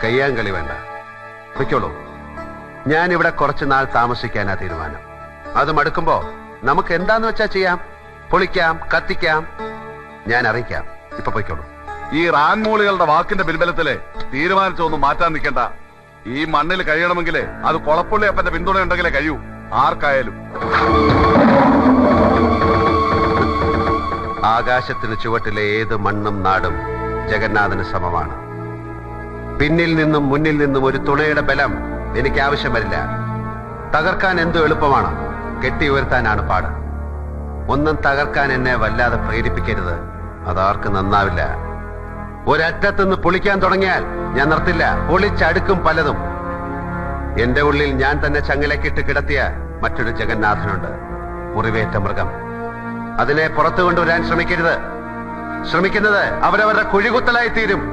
കയ്യാങ്കളി വേണ്ട, പൊയ്ക്കോളൂ. ഞാനിവിടെ കുറച്ചു നാൾ താമസിക്കാനാ തീരുമാനം. അത് മടുക്കുമ്പോ നമുക്ക് എന്താന്ന് വെച്ചാ ചെയ്യാം. പൊളിക്കാം, കത്തിക്കാം, ഞാൻ അറിയിക്കാം. ഇപ്പൊ പൊയ്ക്കോളൂ. ഈ റാൻമൂളികളുടെ വാക്കിന്റെ പിൻബലത്തില് തീരുമാനിച്ചൊന്നും മാറ്റാൻ നിൽക്കണ്ട. ഈ മണ്ണിൽ കഴിയണമെങ്കിലേ അത് കൊളപ്പുള്ളിയപ്പന്റെ പിന്തുണ ഉണ്ടെങ്കിലേ കഴിയൂ, ആർക്കായാലും. ആകാശത്തിന് ചുവട്ടിലെ ഏത് മണ്ണും നാടും ജഗന്നാഥന് സമമാണ്. പിന്നിൽ നിന്നും മുന്നിൽ നിന്നും ഒരു തുണയുടെ ബലം എനിക്ക് ആവശ്യം വരില്ല. തകർക്കാൻ എന്തു എളുപ്പമാണ്, കെട്ടി ഉയർത്താനാണ് പാട്. ഒന്നും തകർക്കാൻ എന്നെ വല്ലാതെ പ്രേരിപ്പിക്കരുത്, അതാർക്ക് നന്നാവില്ല. ഒരറ്റത്തുനിന്ന് പൊളിക്കാൻ തുടങ്ങിയാൽ ഞാൻ നിർത്തില്ല. പൊളിച്ചടുക്കും പലതും. എന്റെ ഉള്ളിൽ ഞാൻ തന്നെ ചങ്ങലക്കിട്ട് കിടത്തിയ മറ്റൊരു ജഗന്നാഥനുണ്ട്, മുറിവേറ്റ മൃഗം. അതിനെ പുറത്തു കൊണ്ടുവരാൻ ശ്രമിക്കരുത്. ശ്രമിക്കുന്നത് അവരവരുടെ കുഴികുത്തലായി തീരും.